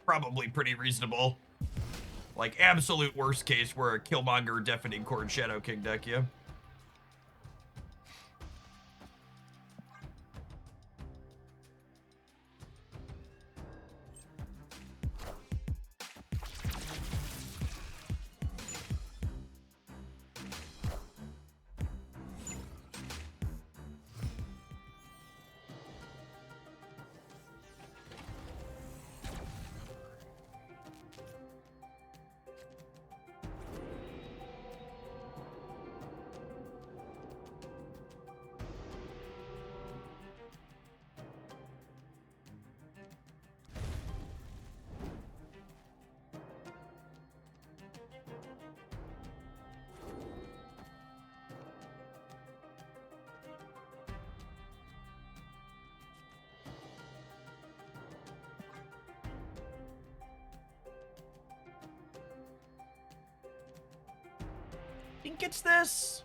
probably pretty reasonable. Like, absolute worst case, we're a Killmonger Deafening Chord Shadow King deck, yeah. I think it's this.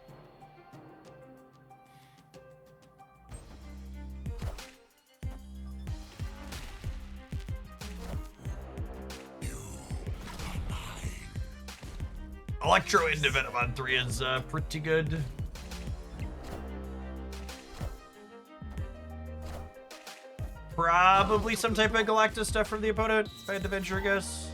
Electro into Venom on 3 is pretty good. Probably some type of Galactus stuff from the opponent, if I had to venture a guess.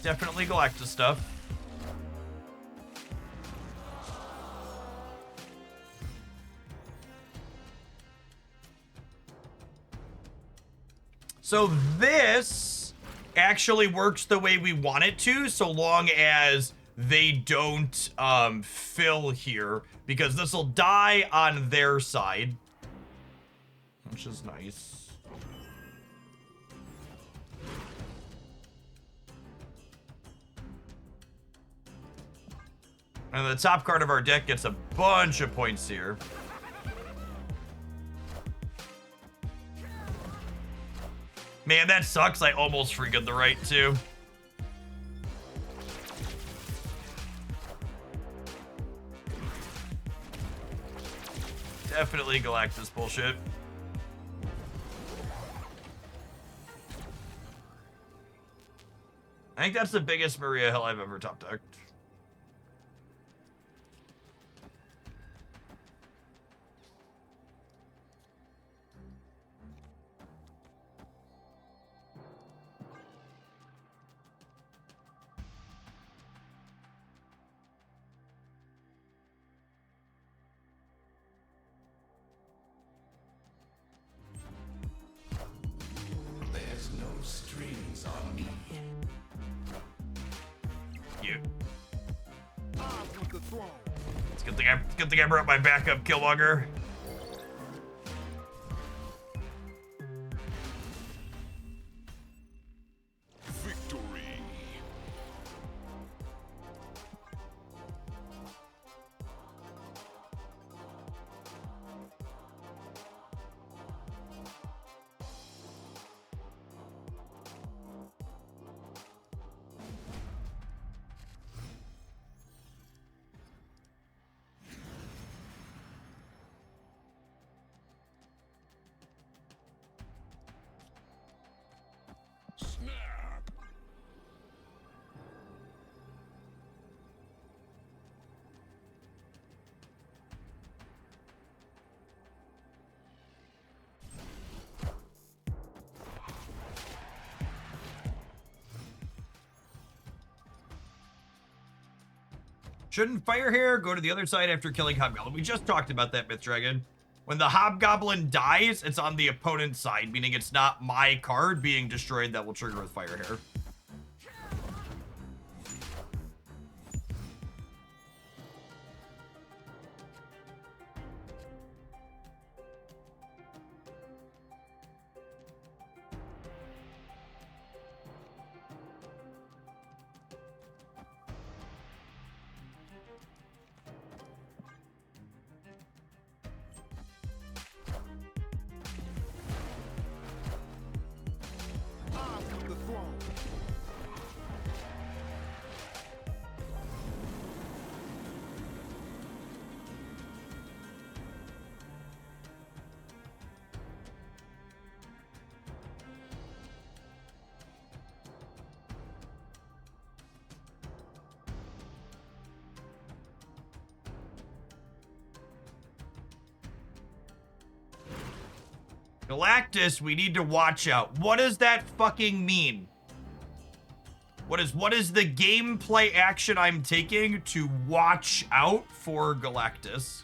Definitely Galactus stuff. So this actually works the way we want it to, so long as they don't fill here, because this will die on their side, which is nice. And the top card of our deck gets a bunch of points here. Man, that sucks. I almost freaking the right too. Definitely Galactus bullshit. I think that's the biggest Moira hell I've ever top decked. Good thing I brought my backup Killmonger. Victory. Snap. Shouldn't FIREhair go to the other side after killing Hobgoblin? We just talked about that, Myth Dragon. When the Hobgoblin dies, it's on the opponent's side, meaning it's not my card being destroyed that will trigger with FIREhair. Galactus, we need to watch out. What does that fucking mean? What is the gameplay action I'm taking to watch out for Galactus?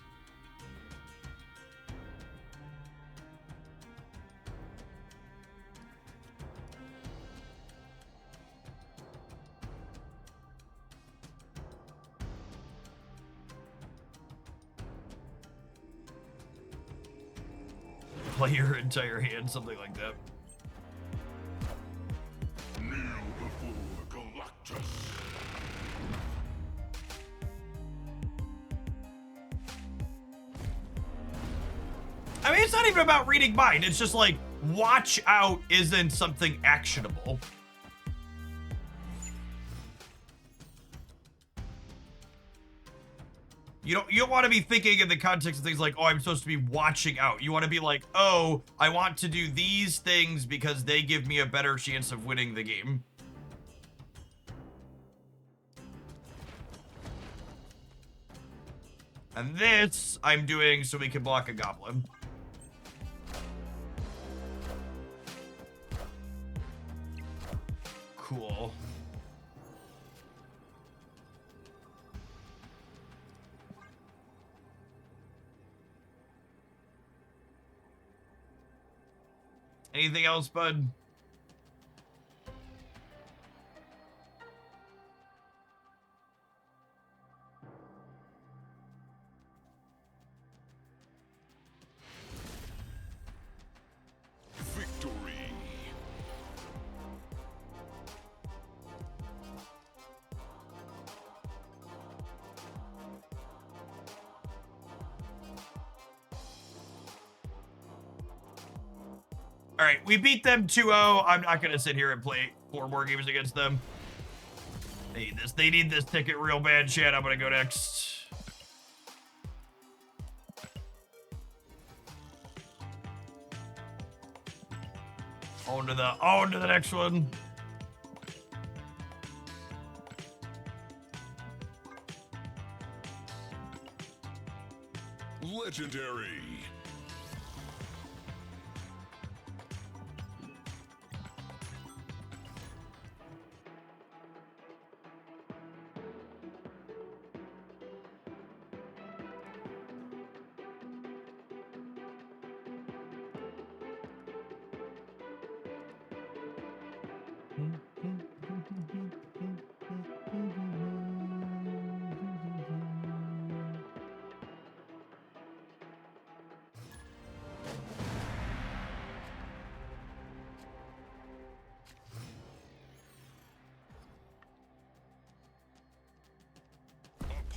Play your entire hand, something like that. Kneel before Galactus. I mean, it's not even about reading mind. It's just like, watch out isn't something actionable. You don't want to be thinking in the context of things like, oh, I'm supposed to be watching out. You want to be like, oh, I want to do these things because they give me a better chance of winning the game. And this I'm doing so we can block a goblin. Cool. Anything else, bud? Victory. All right, we beat them 2-0. I'm not going to sit here and play 4 more games against them. They need this. They need this ticket real bad, chat. I'm going to go next. On to the next one. Legendary.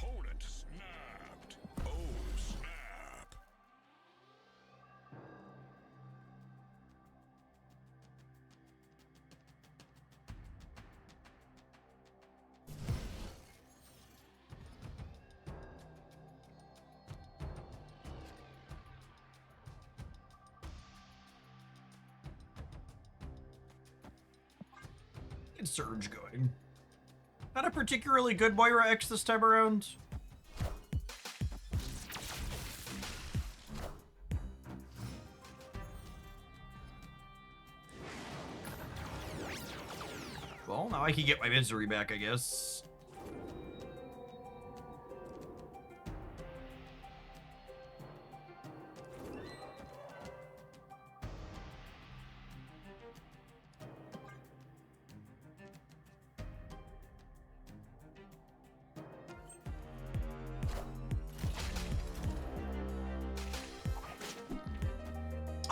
Opponent snapped. Oh, snap. Get Surge going. Not a particularly good Moira X this time around. Well, now I can get my misery back, I guess.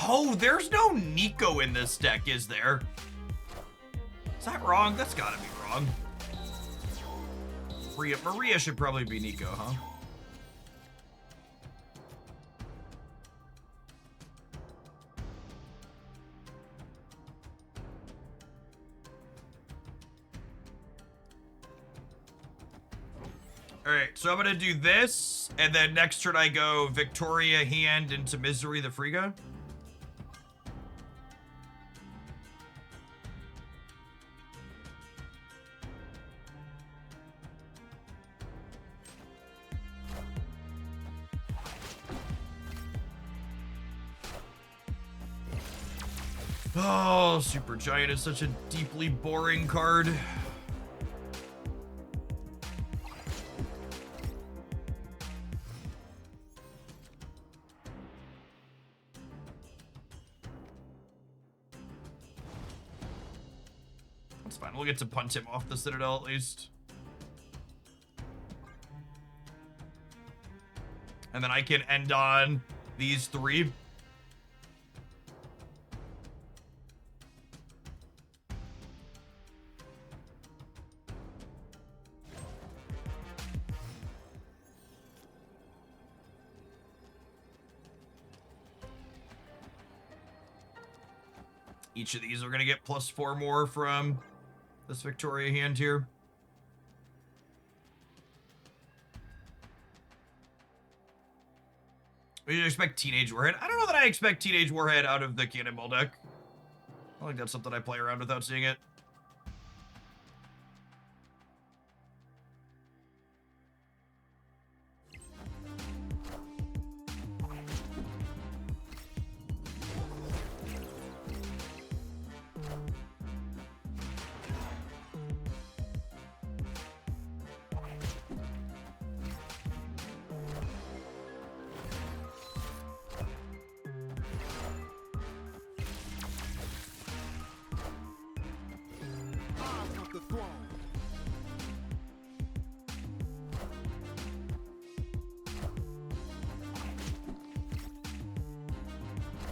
Oh, there's no Nico in this deck, is there? Is that wrong? That's gotta be wrong. Maria should probably be Nico, huh? Alright, so I'm gonna do this, and then next turn I go Victoria hand into Misery the Free guy. Oh, Super Giant is such a deeply boring card. That's fine. We'll get to punt him off the Citadel at least. And then I can end on these three. Each of these are going to get +4 more from this Victoria hand here. We expect Teenage Warhead. I don't know that I expect Teenage Warhead out of the Cannonball deck. I think that's something I play around without seeing it.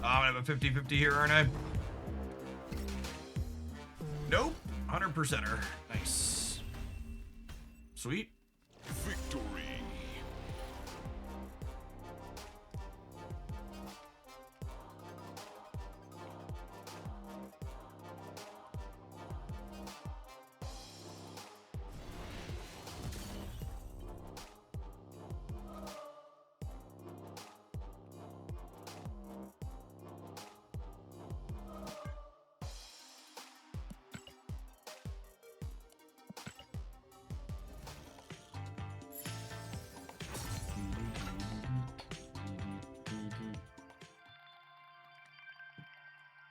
I'm gonna have a 50-50 here, aren't I? Nope. 100%er. Nice. Sweet. Victory.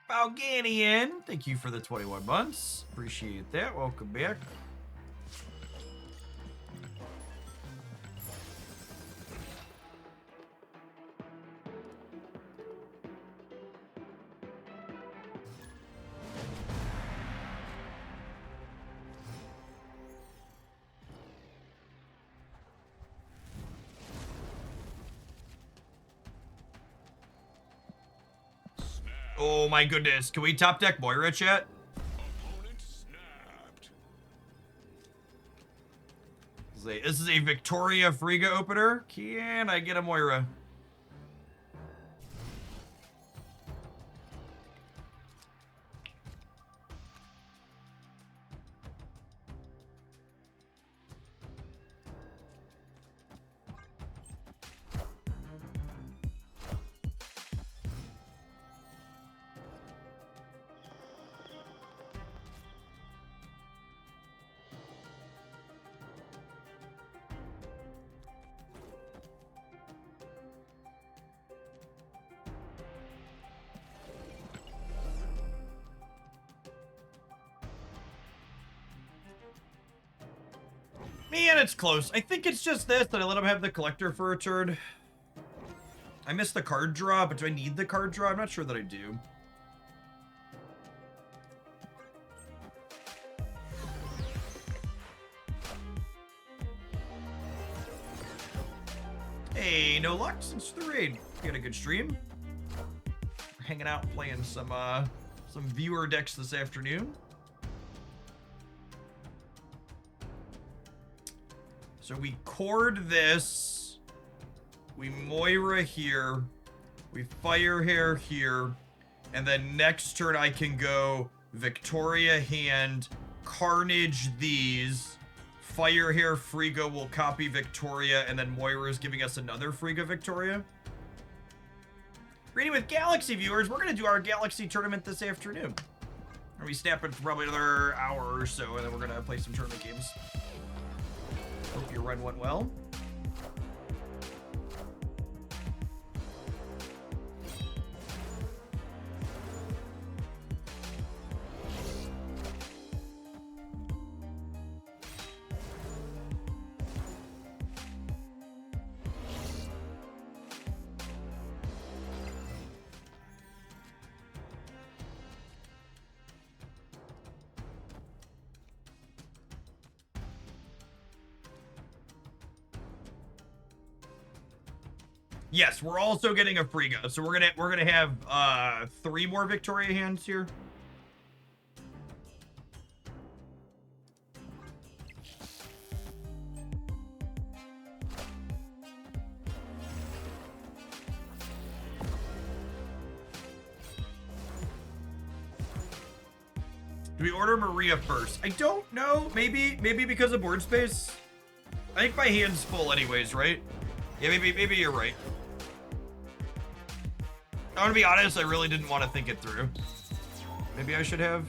Balganian, thank you for the 21 months. Appreciate that. Welcome back. Oh my goodness. Can we top deck Moira, chat? Opponent snapped. This is a Victoria Friga opener. Can I get a Moira? Man, it's close. I think it's just this, that I let him have the collector for a turn. I missed the card draw, but do I need the card draw? I'm not sure that I do. Hey, no luck since the raid. We had a good stream. We're hanging out playing some viewer decks this afternoon. So we cord this, we Moira here, we FIREhair here, and then next turn I can go Victoria hand, Carnage these, FIREhair Friga will copy Victoria, and then Moira is giving us another Friga Victoria. Reading with Galaxy viewers, we're gonna do our Galaxy tournament this afternoon. Are we snapping for probably another hour or so, and then we're gonna play some tournament games. Hope your run went well. Yes, we're also getting a Frigga. So we're gonna have 3 more Victoria hands here. Do we order Moira first? I don't know. Maybe because of board space. I think my hand's full anyways, right? Yeah, maybe you're right. I want to be honest, I really didn't want to think it through. Maybe I should have.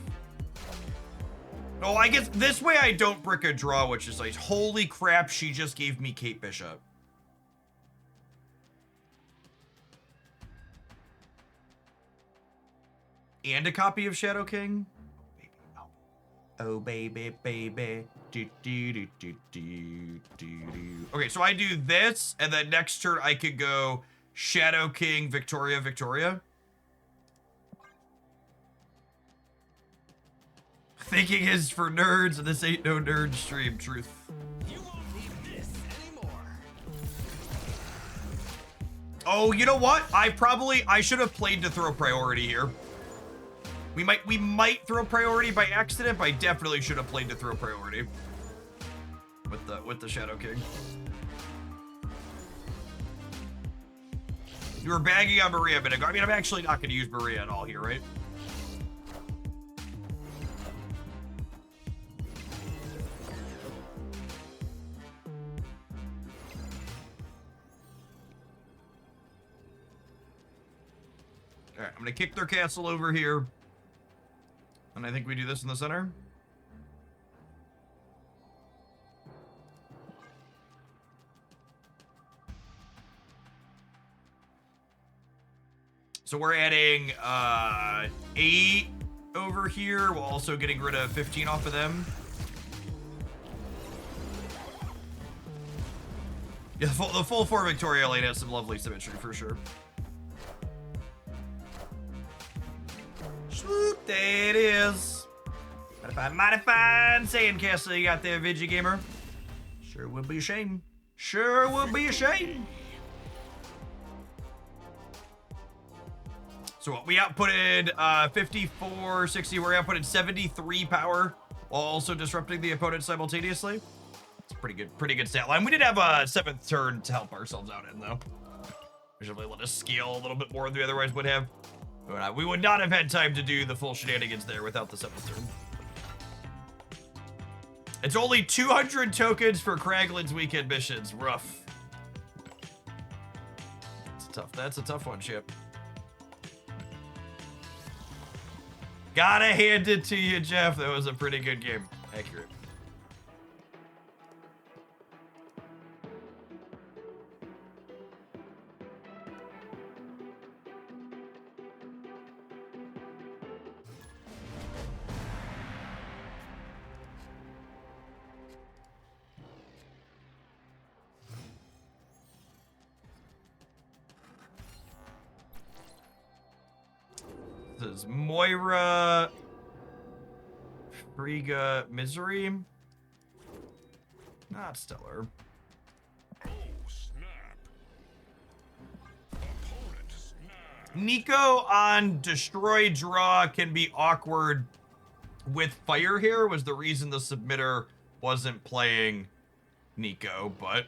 Oh, I guess this way I don't brick a draw, which is like, holy crap, she just gave me Kate Bishop. And a copy of Shadow King? Oh, baby, baby. Do, do, do, do, do, do, do. Okay, so I do this, and then next turn I could go Shadow King, Victoria, Victoria. Thinking is for nerds, and this ain't no nerd stream, truth. You won't need this anymore. Oh, you know what? I should have played to throw priority here. We might throw priority by accident, but I definitely should have played to throw priority with the Shadow King. You were bagging on Maria a minute ago. I mean, I'm actually not going to use Maria at all here, right? All right, I'm going to kick their castle over here. And I think we do this in the center. So we're adding 8 over here while also getting rid of 15 off of them. Yeah, the full 4 Victoria lane has some lovely symmetry for sure. Swoop, there it is. Mighty fine sandcastle you got there, Vigi Gamer. Sure would be a shame. Sure would be a shame. So what, we outputted 54, 60, we're outputted 73 power while also disrupting the opponent simultaneously. It's a pretty good stat line. We did have a 7th turn to help ourselves out in though. We should let us scale a little bit more than we otherwise would have. We would not have had time to do the full shenanigans there without the 7th turn. It's only 200 tokens for Kraglin's weekend missions. Rough. That's a tough one, Chip. Gotta hand it to you, Jeff. That was a pretty good game. Accurate. This is Moira, Frigga, Misery. Not stellar. Oh, snap. Opponent snap. Nico on Destroy Draw can be awkward with FIREhair was the reason the submitter wasn't playing Nico, but...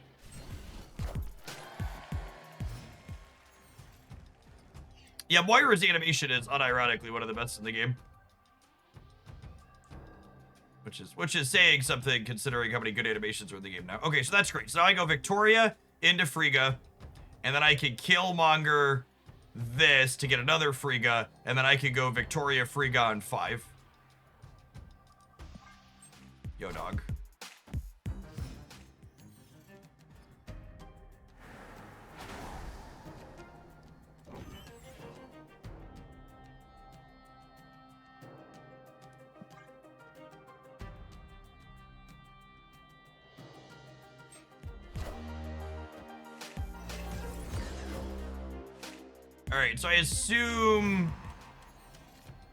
Yeah, Moira's animation is unironically one of the best in the game. Which is saying something considering how many good animations are in the game now. Okay, so that's great. So now I go Victoria into Frigga, and then I can Killmonger this to get another Frigga, and then I can go Victoria Frigga on 5. Yo, dog. All right, so I assume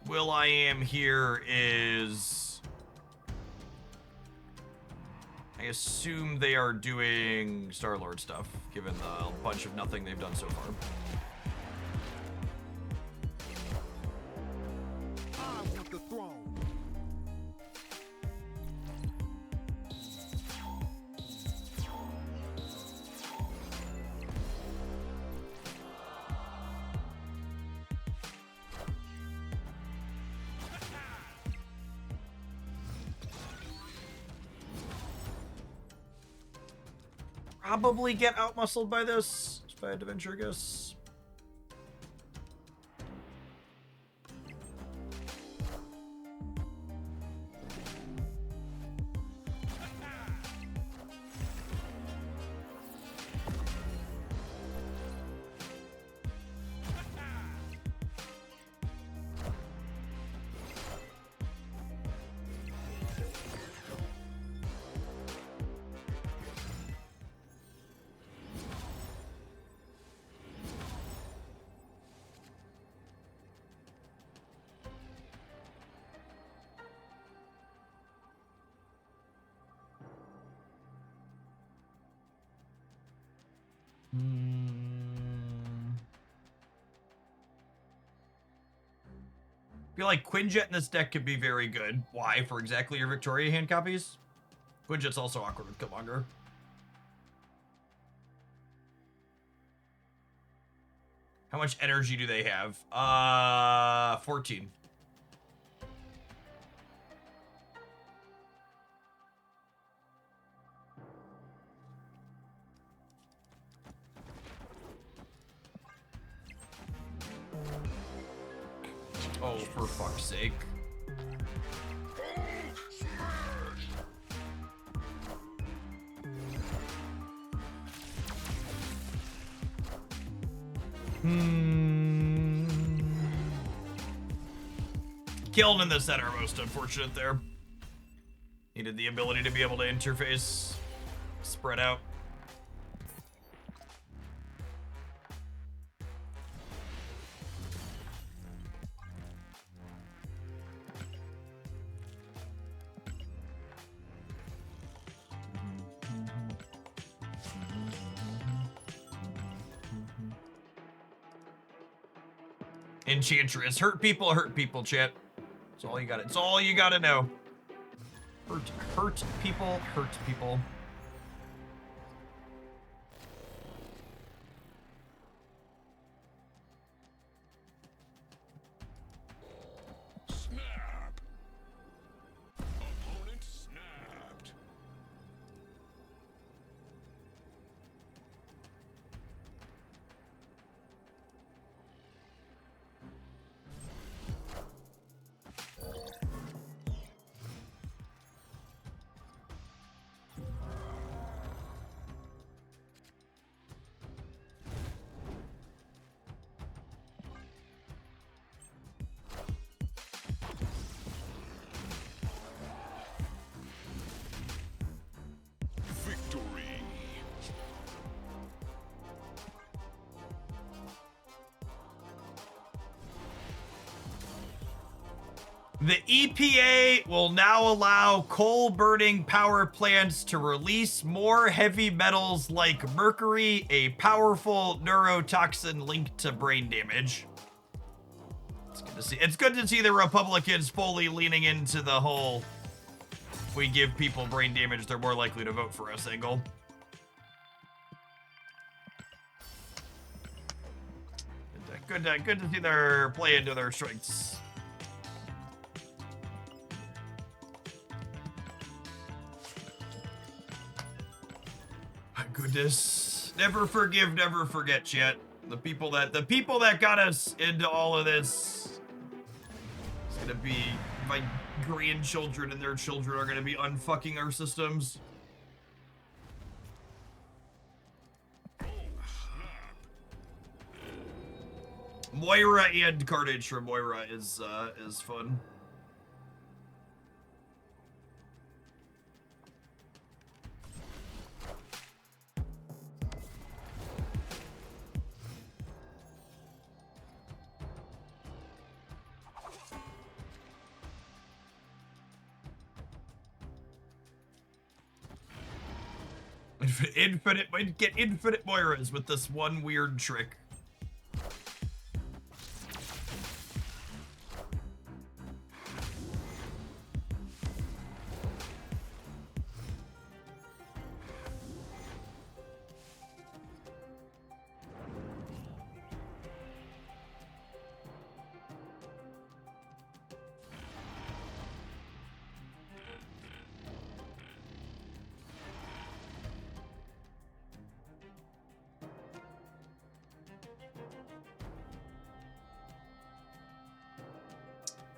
Will.i.am here is... I assume they are doing Star-Lord stuff, given the bunch of nothing they've done so far. I want the throne. Probably get out-muscled by this, if I had to venture a guess. I feel like Quinjet in this deck could be very good. Why? For exactly your Victoria hand copies? Quinjet's also awkward with Killmonger. How much energy do they have? 14. Oh, for fuck's sake. Killed in the center, most unfortunate there. Needed the ability to be able to interface, spread out. Enchantress. Hurt people, chat. That's all you got. It's all you gotta know. Hurt people, hurt people. Snap. Opponent snapped. Victory. The EPA will now allow coal-burning power plants to release more heavy metals like mercury, a powerful neurotoxin linked to brain damage. It's good to see. It's good to see the Republicans fully leaning into the whole if we give people brain damage, they're more likely to vote for us angle. Good to see they're playing to their strengths. My goodness. Never forgive, never forget, chat. The people that got us into all of this. It's gonna be my grandchildren and their children are gonna be unfucking our systems. Moira and Carnage from Moira is fun. We'd get infinite Moiras with this one weird trick.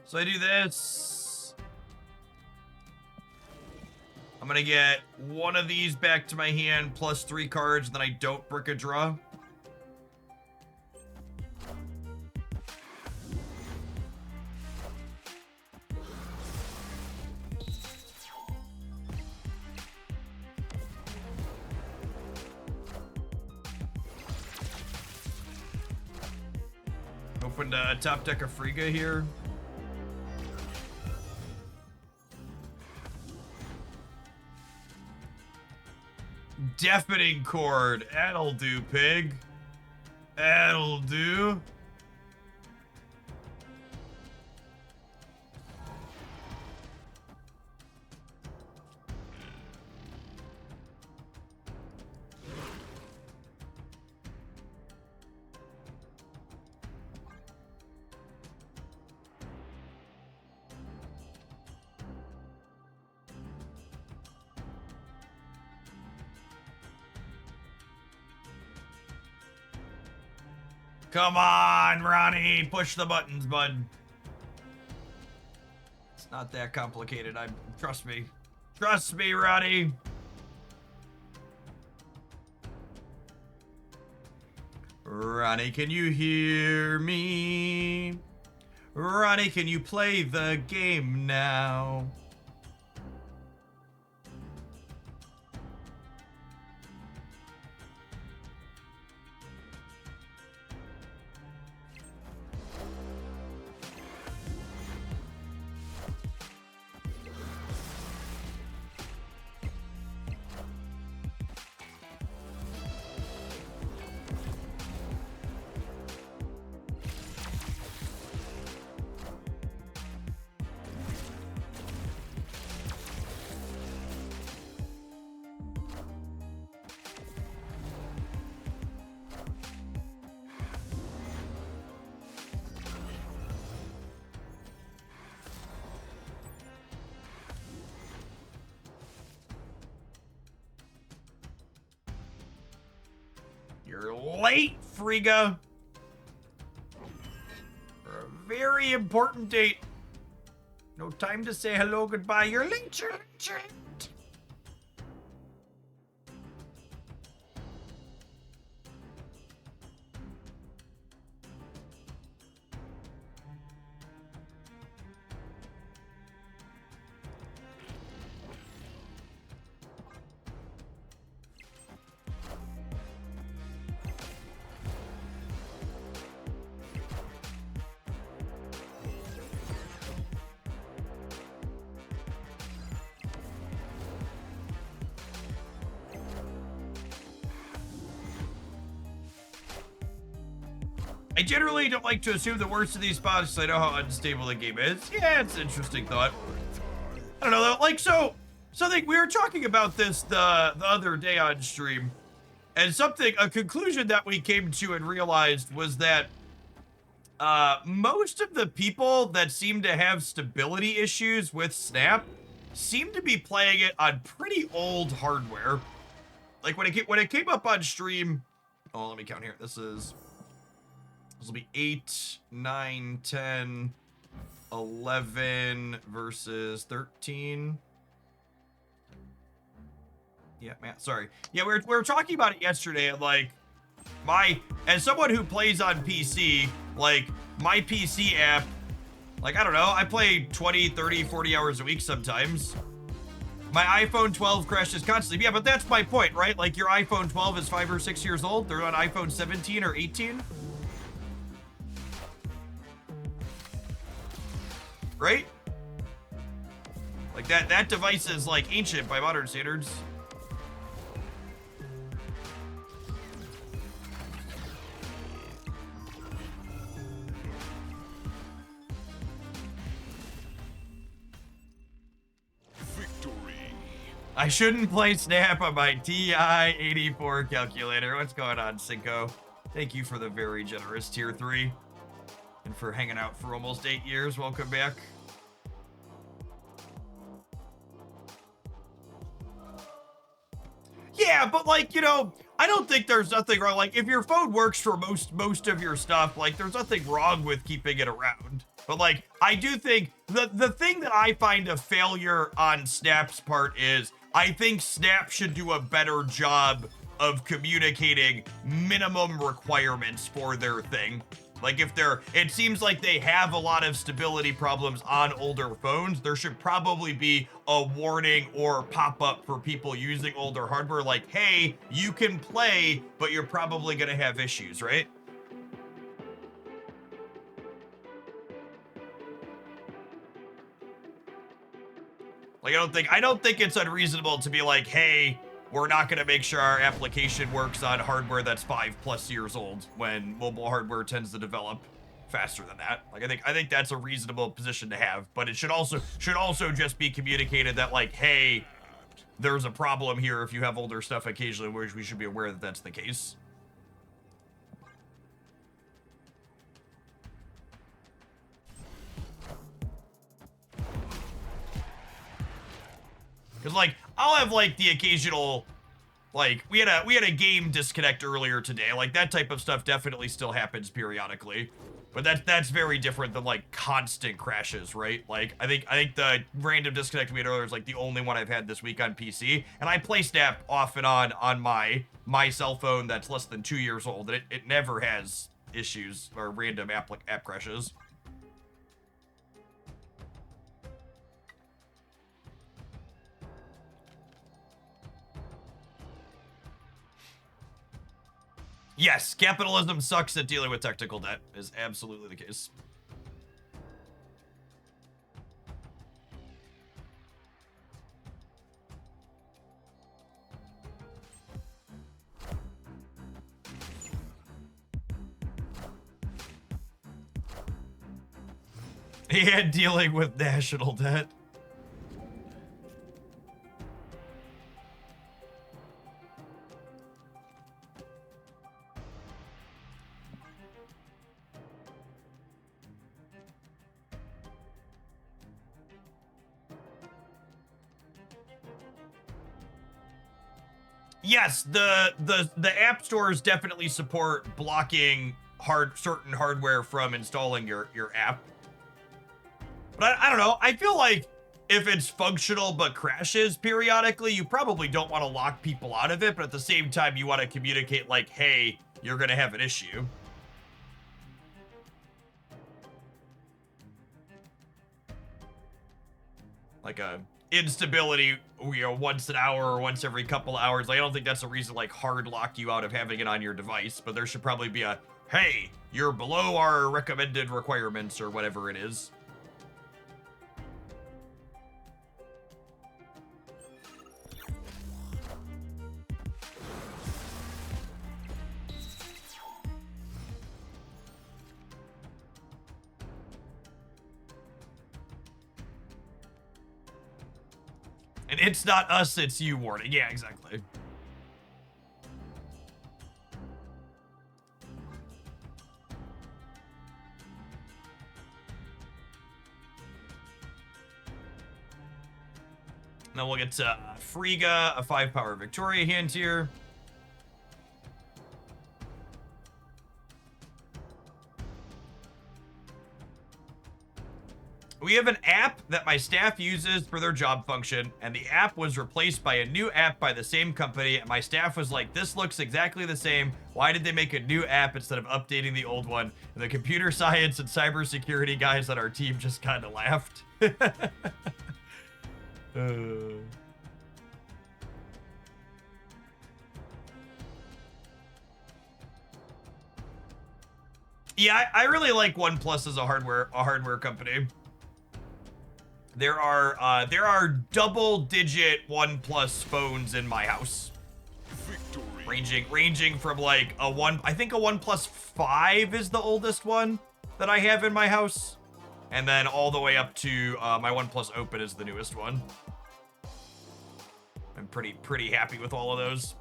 So I do this. I'm gonna get one of these back to my hand plus 3 cards, then I don't brick a draw. Opened a top deck of FIREhair here. Deafening chord. That'll do, pig. That'll do. Come on, Ronnie. Push the buttons, bud. It's not that complicated. Trust me. Trust me, Ronnie. Ronnie, can you hear me? Ronnie, can you play the game now? You're late, FIREhair. For a very important date. No time to say hello, goodbye. You're late, you're late, you're late. I generally don't like to assume the worst of these spots because I know how unstable the game is. Yeah, it's an interesting thought. I don't know though, like something we were talking about this the other day on stream, and a conclusion that we came to and realized was that most of the people that seem to have stability issues with Snap seem to be playing it on pretty old hardware. Like when it came up on stream, oh, let me count here. This will be 8, 9, 10, 11 versus 13. Yeah, man, sorry. Yeah, we were talking about it yesterday, and like as someone who plays on PC, like my PC app, like I don't know, I play 20, 30, 40 hours a week sometimes. My iPhone 12 crashes constantly. Yeah, but that's my point, right? Like your iPhone 12 is 5 or 6 years old. They're on iPhone 17 or 18. Right? Like that device is like ancient by modern standards. I shouldn't play Snap on my TI-84 calculator. What's going on, Cinco? Thank you for the very generous tier 3. And for hanging out for almost 8 years. Welcome back. Yeah, but like, you know, I don't think there's nothing wrong. Like, if your phone works for most of your stuff, like, there's nothing wrong with keeping it around. But like, I do think the thing that I find a failure on Snap's part is I think Snap should do a better job of communicating minimum requirements for their thing. Like if it seems like they have a lot of stability problems on older phones, there should probably be a warning or pop-up for people using older hardware like, hey, you can play, but you're probably gonna have issues, right? Like I don't think it's unreasonable to be like, hey, we're not going to make sure our application works on hardware that's 5+ years old when mobile hardware tends to develop faster than that. Like I think that's a reasonable position to have, but it should also just be communicated that like, hey, there's a problem here if you have older stuff occasionally, where we should be aware that that's the case. Cause like I'll have like the occasional, like we had a game disconnect earlier today. Like that type of stuff definitely still happens periodically, but that's very different than like constant crashes, right? Like I think the random disconnect we had earlier is like the only one I've had this week on PC, and I play Snap off and on my cell phone that's less than 2 years old, and it never has issues or random app crashes. Yes, capitalism sucks at dealing with technical debt is absolutely the case. And dealing with national debt. Yes, the app stores definitely support blocking certain hardware from installing your app. But I don't know. I feel like if it's functional but crashes periodically, you probably don't want to lock people out of it, but at the same time you want to communicate like, hey, you're going to have an issue. Like a instability, you know, once an hour or once every couple hours. Like, I don't think that's a reason to like hard lock you out of having it on your device, but there should probably be a, hey, you're below our recommended requirements or whatever it is. And it's not us, it's you warning. Yeah, exactly. Now we'll get to Frigga, a 5-power Victoria hand here. We have an app that my staff uses for their job function, and the app was replaced by a new app by the same company, and my staff was like, this looks exactly the same. Why did they make a new app instead of updating the old one? And the computer science and cybersecurity guys on our team just kind of laughed. Yeah, I really like OnePlus as a hardware company. There are double-digit OnePlus phones in my house, ranging from like I think a OnePlus 5 is the oldest one that I have in my house, and then all the way up to my OnePlus Open is the newest one. pretty happy with all of those.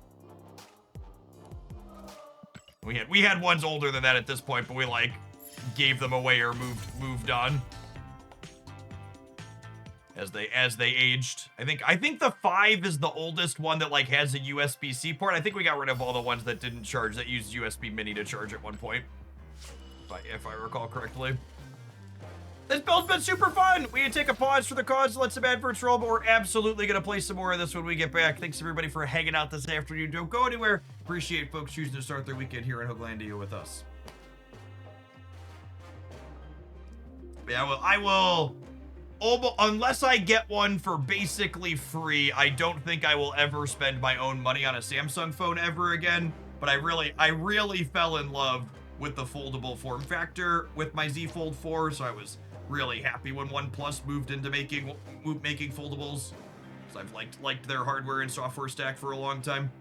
We had ones older than that at this point, but we like gave them away or moved on as they aged. I think the 5 is the oldest one that like has a USB-C port. I think we got rid of all the ones that didn't charge, that used USB mini to charge at one point, if I recall correctly. This build's been super fun. We can take a pause for the cause, let some adverts roll, but we're absolutely going to play some more of this when we get back. Thanks, everybody, for hanging out this afternoon. Don't go anywhere. Appreciate folks choosing to start their weekend here in Hooglandia with us. Yeah, I will, unless I get one for basically free, I don't think I will ever spend my own money on a Samsung phone ever again. But I really fell in love with the foldable form factor with my Z Fold 4, so I was really happy when OnePlus moved into making foldables, because I've liked their hardware and software stack for a long time.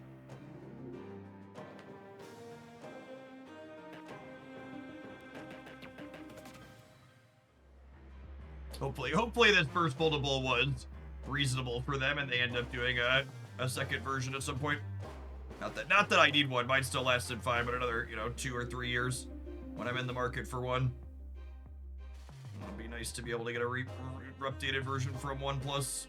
Hopefully this first foldable was reasonable for them and they end up doing a second version at some point. Not that I need one. Mine still lasted fine, but another 2 or 3 years when I'm in the market for one. It'd be nice to be able to get a updated version from OnePlus.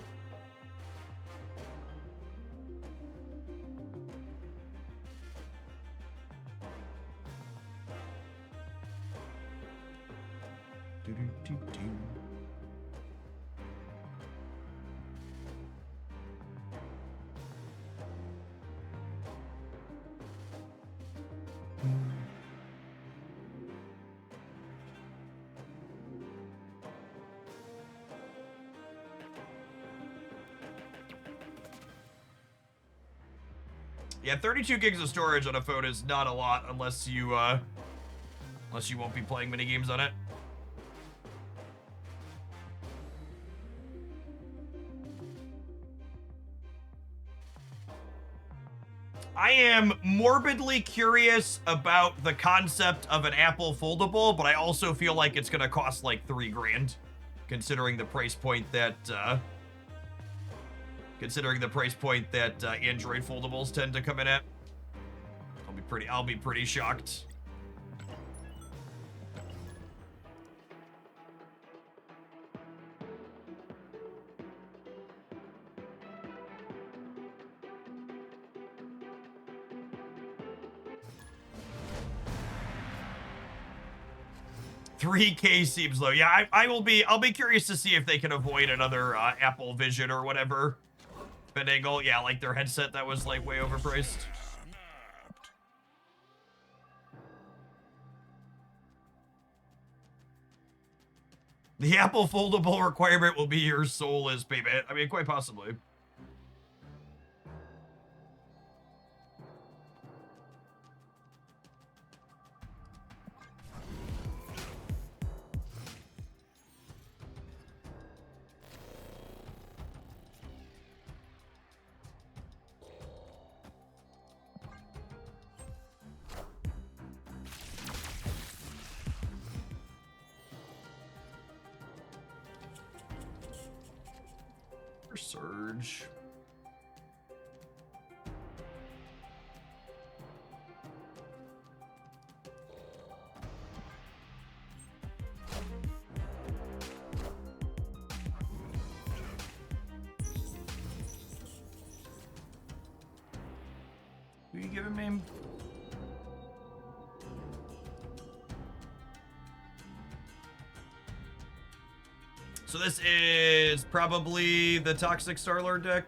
Yeah, 32 gigs of storage on a phone is not a lot unless you won't be playing mini games on it. I am morbidly curious about the concept of an Apple foldable, but I also feel like it's gonna cost like $3 grand, considering the price point that Android foldables tend to come in at. I'll be pretty shocked. $3K seems low. Yeah, I'll be curious to see if they can avoid another Apple Vision or whatever. Spending like their headset that was like way overpriced. The Apple foldable requirement will be your soulless payment. I mean, quite possibly. Surge. Who you giving me? So this is probably the Toxic Starlord deck.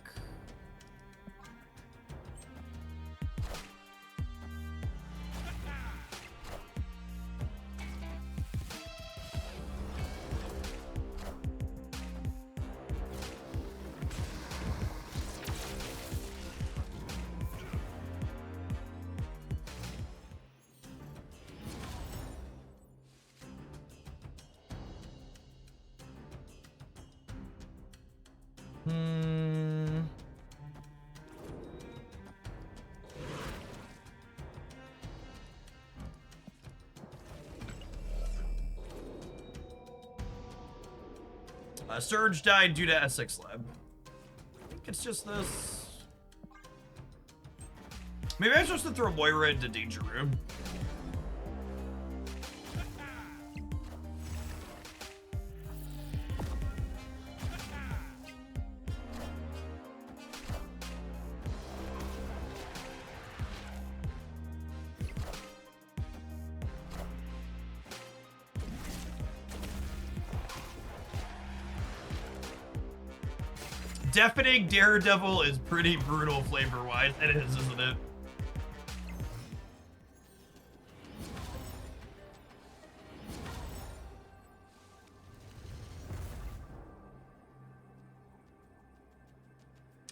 Surge died due to Essex Lab. I think it's just this. Maybe I'm supposed to throw Moira into danger room. Deafening Daredevil is pretty brutal flavor-wise. It is, isn't it?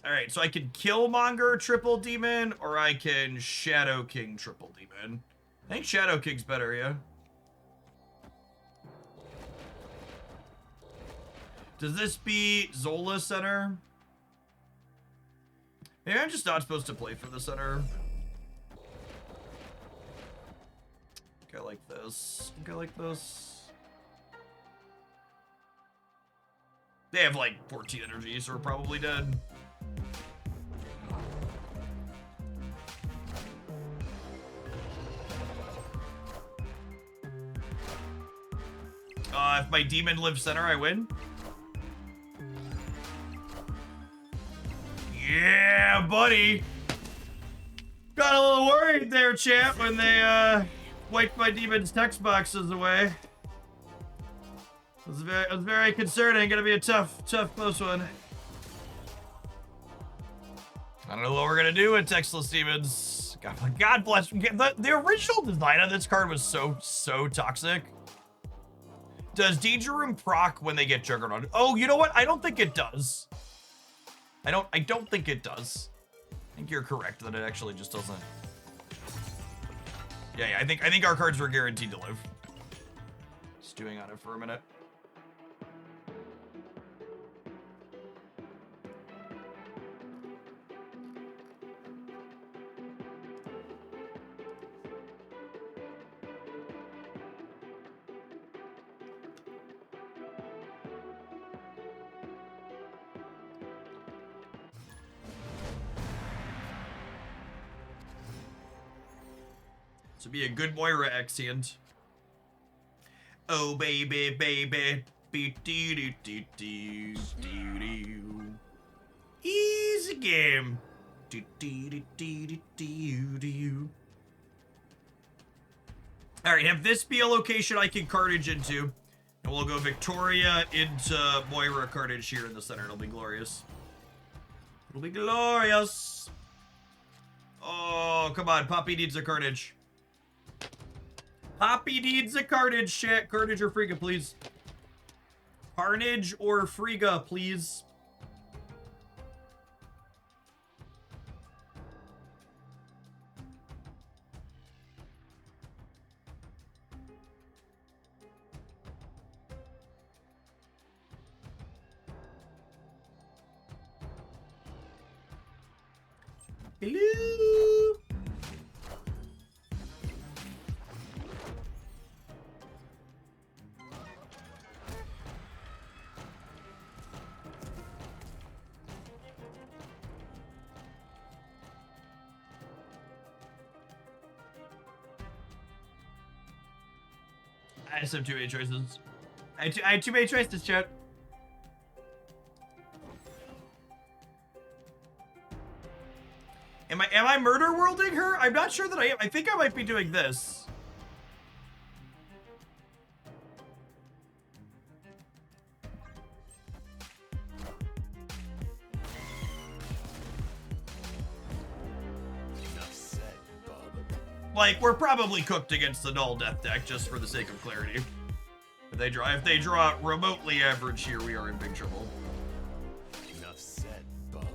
Alright, so I can Killmonger Triple Demon, or I can Shadow King Triple Demon. I think Shadow King's better, yeah? Does this beat Zola Center? Maybe I'm just not supposed to play for the center. I think I like this. I think I like this. They have like 14 energy, so we're probably dead. If my demon lives center, I win. Yeah, buddy. Got a little worried there, champ, when they wiped my demon's text boxes away. It was very concerning. Gonna be a tough close one. I don't know what we're gonna do with textless demons. God bless. The original design of this card was so toxic. Does Danger Room proc when they get Juggernaut? Oh, you know what? I don't think it does. I don't think it does. I think you're correct that it actually just doesn't. Yeah, I think our cards were guaranteed to live. Stewing on it for a minute. To be a good Moira Exient. Oh baby, baby. Easy game. Alright, have this be a location I can cartage into. And we'll go Victoria into Moira cartage here in the center. It'll be glorious. It'll be glorious. Oh, come on. Poppy needs a cartage. Poppy needs a cartage, chat. Carnage or Frigga, please. Carnage or Frigga, please. Hello. I just have too many choices. I had too many choices, chat. Am I murder worlding her? I'm not sure that I am. I think I might be doing this. Like, we're probably cooked against the null death deck just for the sake of clarity. If they draw remotely average here, we are in big trouble. Enough said, Bob.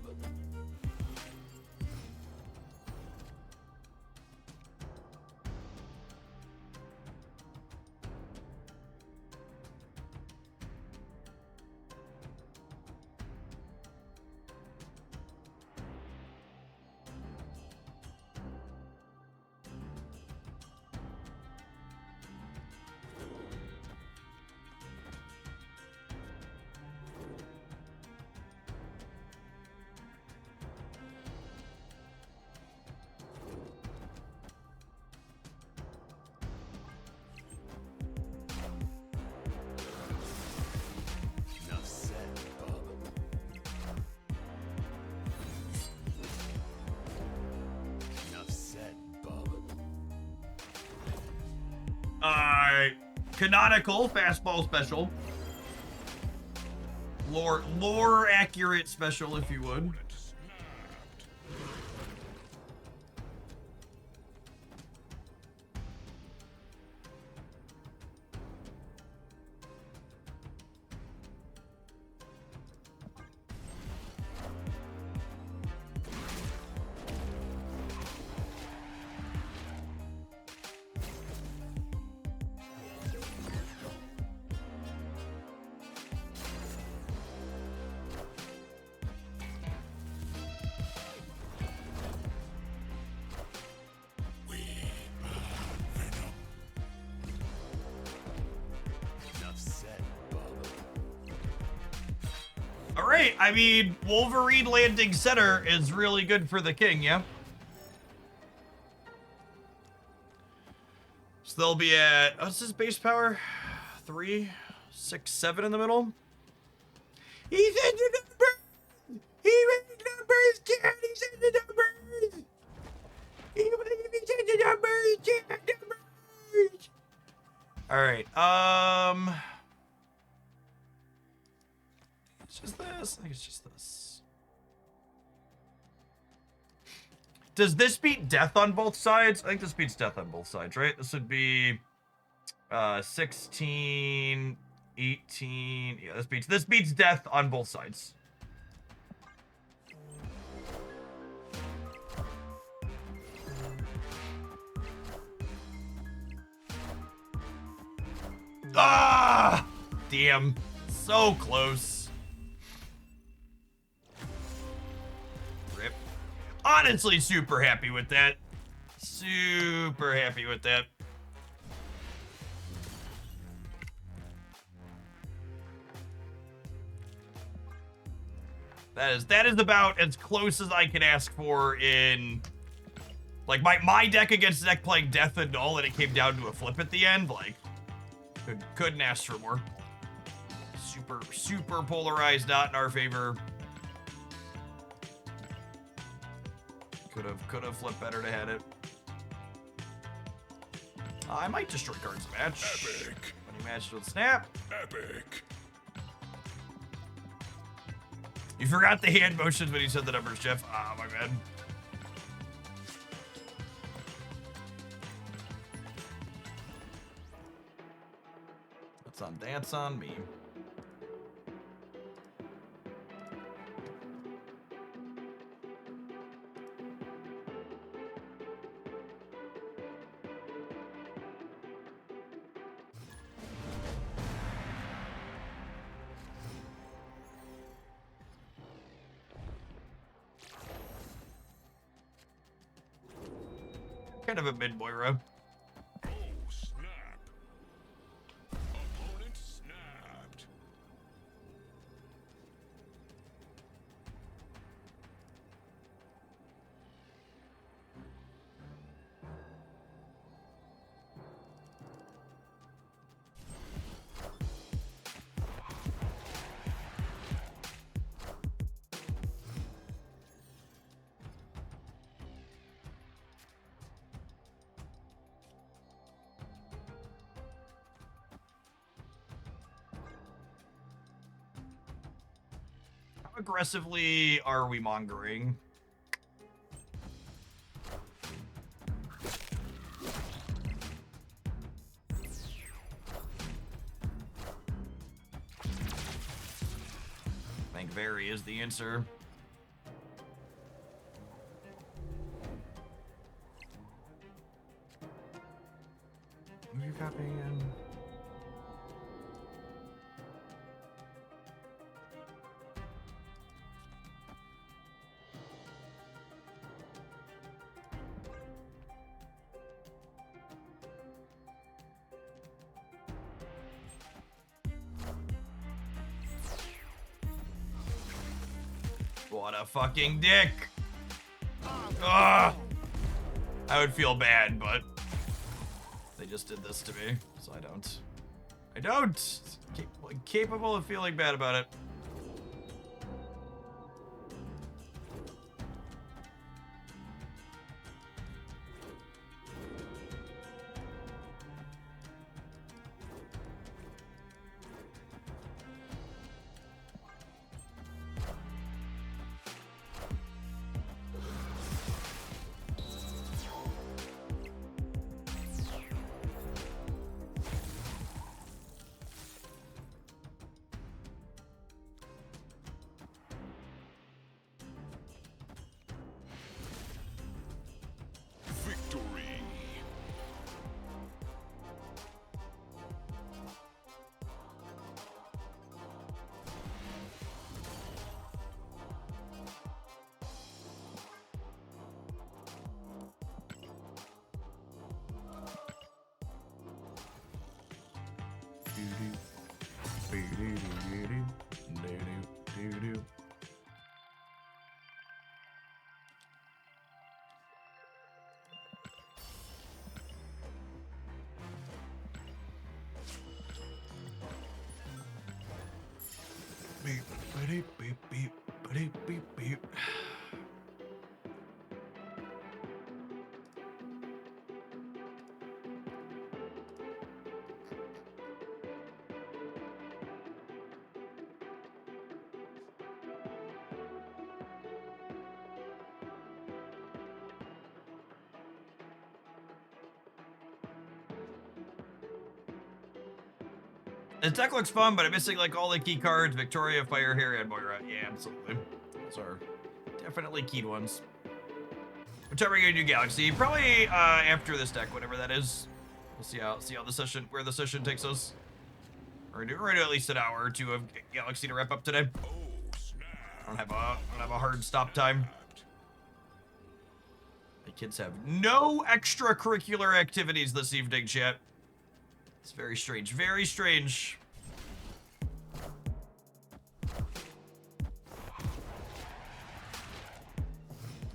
Canonical fastball special. Lore accurate special, if you would. Enough said, bub. All right, I mean, Wolverine landing center is really good for the king, yeah? So they'll be at, what's his base power? 3, 6, 7 in the middle? He's in the numbers! He read the numbers, Chad! He's in the numbers! He's in the numbers, Chad! Numbers! Alright, it's just this. I think it's just this. Does this beat death on both sides? I think this beats death on both sides, right? This would be 16, 18. Yeah, this beats death on both sides. Ah! Damn. So close. Rip. Honestly, super happy with that. Super happy with that. That is about as close as I can ask for in, like, my deck against deck playing Death and Null, and it came down to a flip at the end. Like, couldn't ask for more. Super polarized, not in our favor. Could have flipped better to had it. I might destroy cards to match. Epic. When he matched with Snap. Epic. You forgot the hand motions when you said the numbers, Jeff. Ah, my bad. That's on me. Kind of a mid Moira. Oh, snap. Opponent snapped. How aggressively are we mongering? I think very is the answer. Are you copying in? What a fucking dick. Ugh. I would feel bad, but they just did this to me, so I don't. Capable of feeling bad about it. beep, beep, beep, beep, beep, beep, beep. The deck looks fun, but I'm missing like all the key cards. Victoria, FIREhair, and Moira. Yeah, absolutely. Those are definitely keyed ones. Whichever you're gonna do Galaxy, probably after this deck, whatever that is. We'll see how the session, where the session takes us. We're gonna do at least an hour or two of Galaxy to wrap up today. Oh, snap. I don't have a hard stop time. The kids have no extracurricular activities this evening, chat. It's very strange, very strange.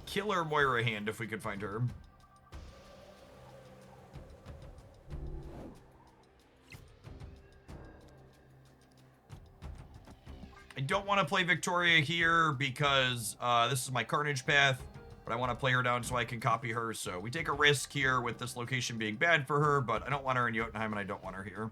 Killer Moira hand if we could find her. I don't want to play Victoria here because this is my Carnage path, but I want to play her down so I can copy her. So we take a risk here with this location being bad for her, but I don't want her in Jotunheim and I don't want her here.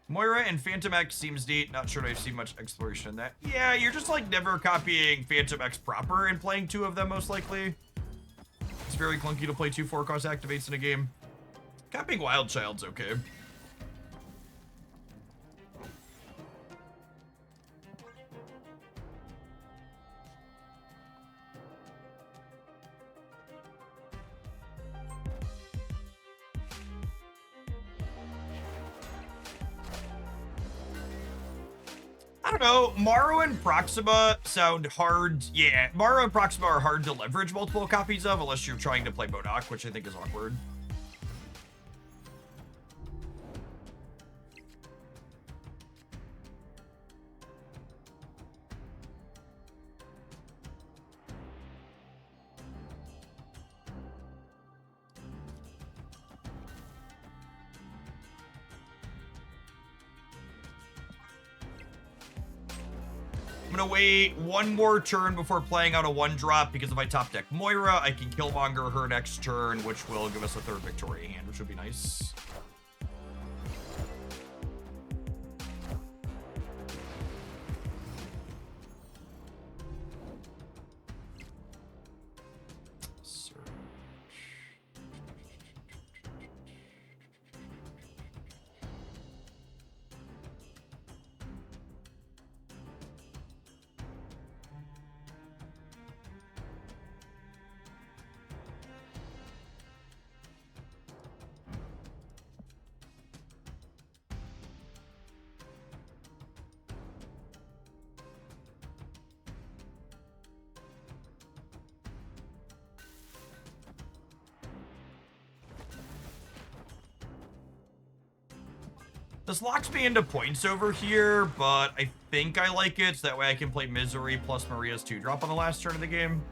Moira and Phantom X seems neat. Not sure I've seen much exploration in that. Yeah, you're just like never copying Phantom X proper and playing two of them most likely. It's very clunky to play 2 4-cost activates in a game. Copying Wild Child's okay. I don't know, Maro and Proxima sound hard. Yeah, Maro and Proxima are hard to leverage multiple copies of unless you're trying to play Modok, which I think is awkward. I'm gonna wait one more turn before playing out a 1-drop because if I top deck Moira, I can Killmonger her next turn, which will give us a 3rd Victoria hand, which would be nice. This locks me into points over here, but I think I like it, so that way I can play Misery plus Maria's 2-drop on the last turn of the game.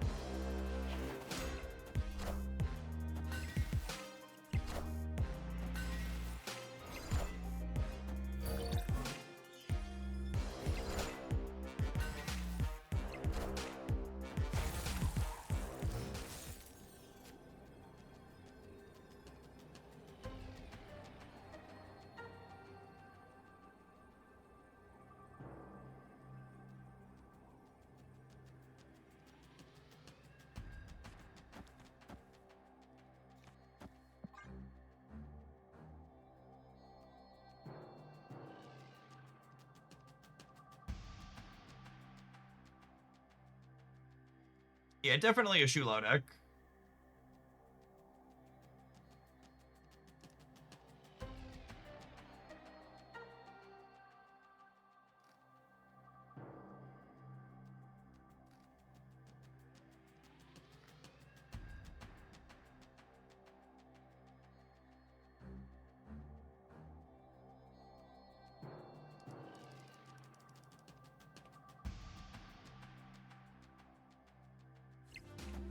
Yeah, definitely a Shulao deck.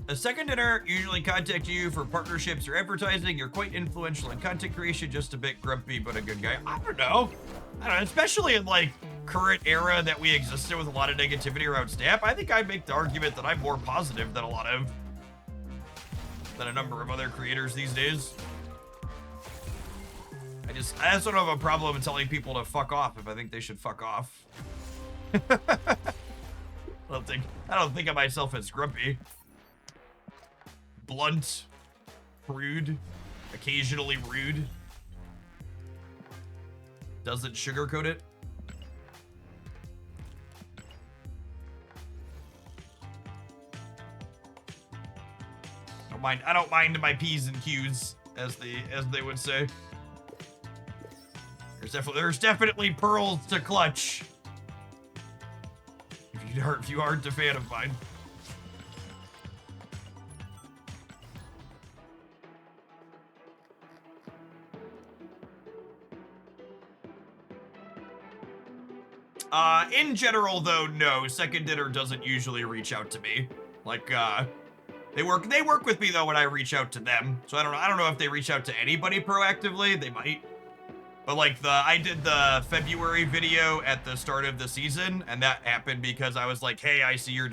A second dinner usually contact you for partnerships or advertising. You're quite influential in content creation, just a bit grumpy, but a good guy. I don't know, especially in like current era that we existed with a lot of negativity around Snap. I think I'd make the argument that I'm more positive than a number of other creators these days. I just don't have a problem telling people to fuck off if I think they should fuck off. I don't think of myself as grumpy. Blunt, rude, occasionally rude. Doesn't sugarcoat it. I don't mind my P's and Q's, as they would say. There's definitely pearls to clutch. If you aren't a fan of mine. In general, though, no. Second dinner doesn't usually reach out to me. Like, they work with me though when I reach out to them. So I don't know if they reach out to anybody proactively. They might. But like I did the February video at the start of the season, and that happened because I was like, hey, I see you're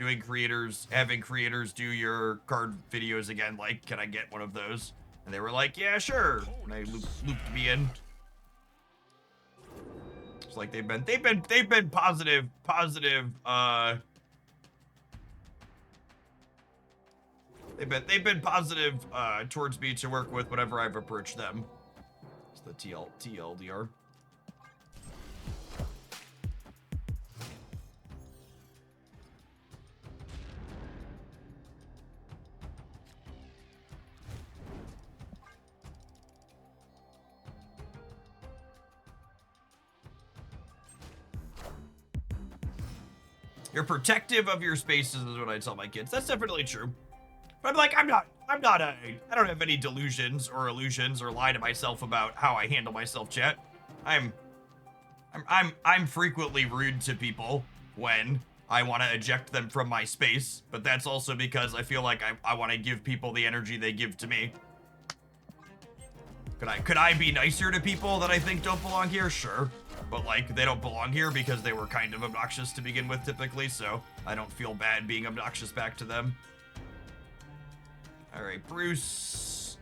having creators do your card videos again. Like, can I get one of those? And they were like, yeah, sure. And they looped me in. It's like they've been positive. They've been positive towards me to work with whenever I've approached them. It's the TLDR. You're protective of your spaces is what I tell my kids. That's definitely true. But I'm like, I don't have any delusions or illusions or lie to myself about how I handle myself, chat. I'm frequently rude to people when I want to eject them from my space, but that's also because I feel like I want to give people the energy they give to me. Could I be nicer to people that I think don't belong here? Sure. But like, they don't belong here because they were kind of obnoxious to begin with typically, so I don't feel bad being obnoxious back to them. All right, Bruce,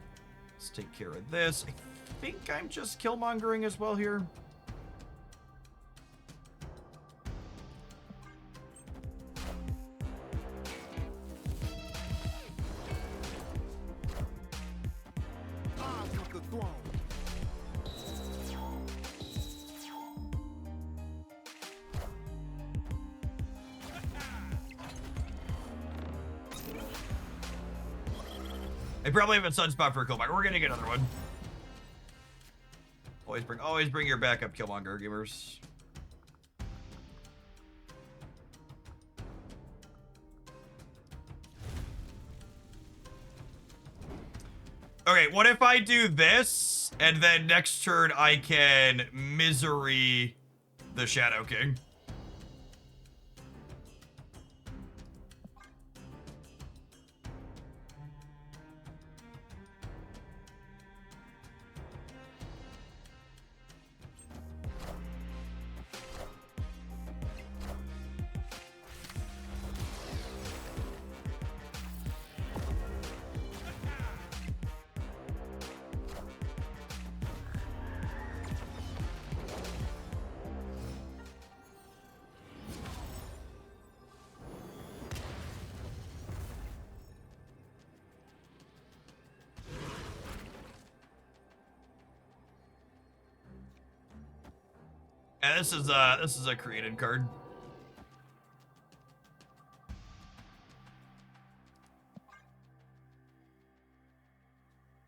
let's take care of this. I think I'm just killmongering as well here. I probably have a sunspot for a Killmonger. We're gonna get another one. Always bring your backup, Killmonger gamers. Okay, what if I do this, and then next turn I can misery the Shadow King? And this is a created card.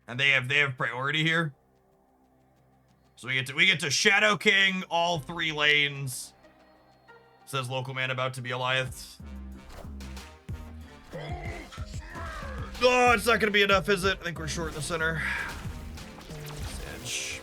And they have priority here. So we get to Shadow King all 3 lanes. Says local man about to be Eliath. Oh, it's not gonna be enough, is it? I think we're short in the center. Edge.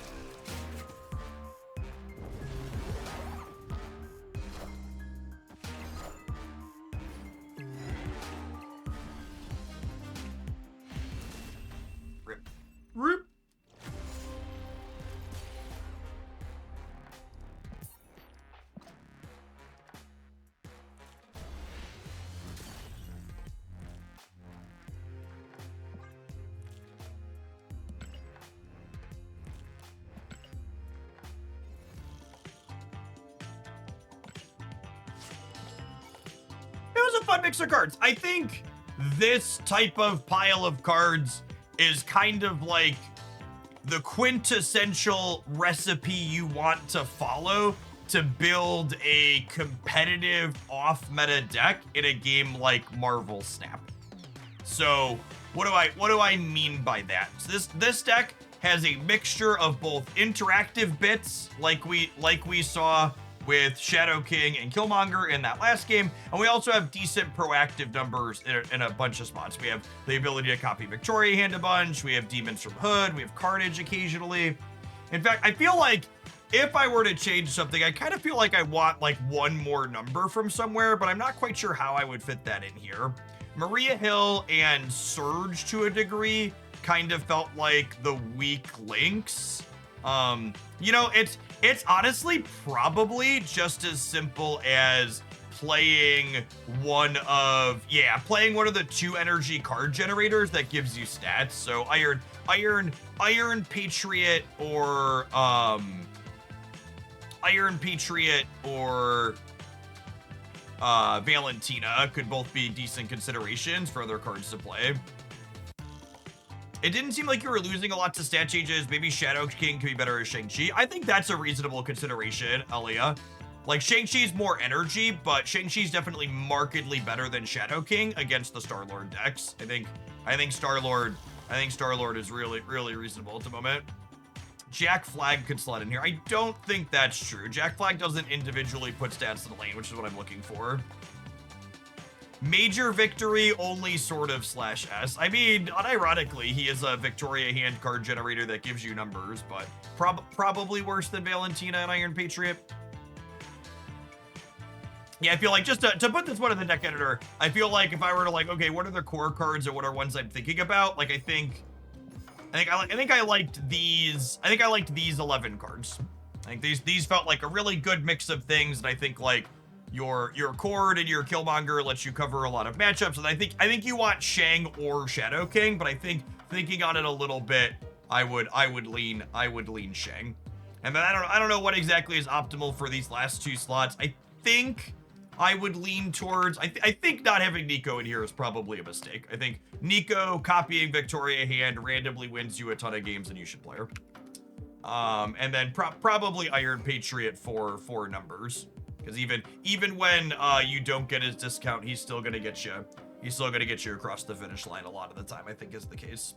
fun mix of cards. I think this type of pile of cards is kind of like the quintessential recipe you want to follow to build a competitive off-meta deck in a game like Marvel Snap. So what do I mean by that? So this deck has a mixture of both interactive bits like we saw with Shadow King and Killmonger in that last game, and we also have decent proactive numbers in a bunch of spots. We have the ability to copy Victoria Hand a bunch, we have Demons from Hood, we have Carnage occasionally. In fact, I feel like if I were to change something, I kind of feel like I want like one more number from somewhere, but I'm not quite sure how I would fit that in here. Maria Hill and Surge to a degree kind of felt like the weak links. You know, it's honestly probably just as simple as playing one of the 2 energy card generators that gives you stats. So Iron Patriot or Valentina could both be decent considerations for other cards to play. It didn't seem like you were losing a lot to stat changes. Maybe Shadow King could be better as Shang-Chi. I think that's a reasonable consideration, Alia. Like, Shang-Chi's more energy, but Shang-Chi's definitely markedly better than Shadow King against the Star-Lord decks. I think Star-Lord is really, really reasonable at the moment. Jack Flag could slot in here. I don't think that's true. Jack Flag doesn't individually put stats in the lane, which is what I'm looking for. Major Victory only sort of /S. I mean, unironically, he is a Victoria Hand card generator that gives you numbers, but probably worse than Valentina and Iron Patriot. Yeah, I feel like just to put this one in the deck editor, I feel like if I were to like, okay, what are the core cards or what are ones I'm thinking about? Like, I think I liked these 11 cards. I think these felt like a really good mix of things, and I think like your Cord and your Killmonger lets you cover a lot of matchups, and I think you want Shang or Shadow King, but I think thinking on it a little bit, I would lean Shang. And then I don't know what exactly is optimal for these last 2 slots. I think I would lean towards, I think not having Nico in here is probably a mistake. I think Nico copying Victoria Hand randomly wins you a ton of games and you should play her. And then probably Iron Patriot for 4 numbers. Because even when you don't get his discount, he's still gonna get you across the finish line a lot of the time, I think is the case.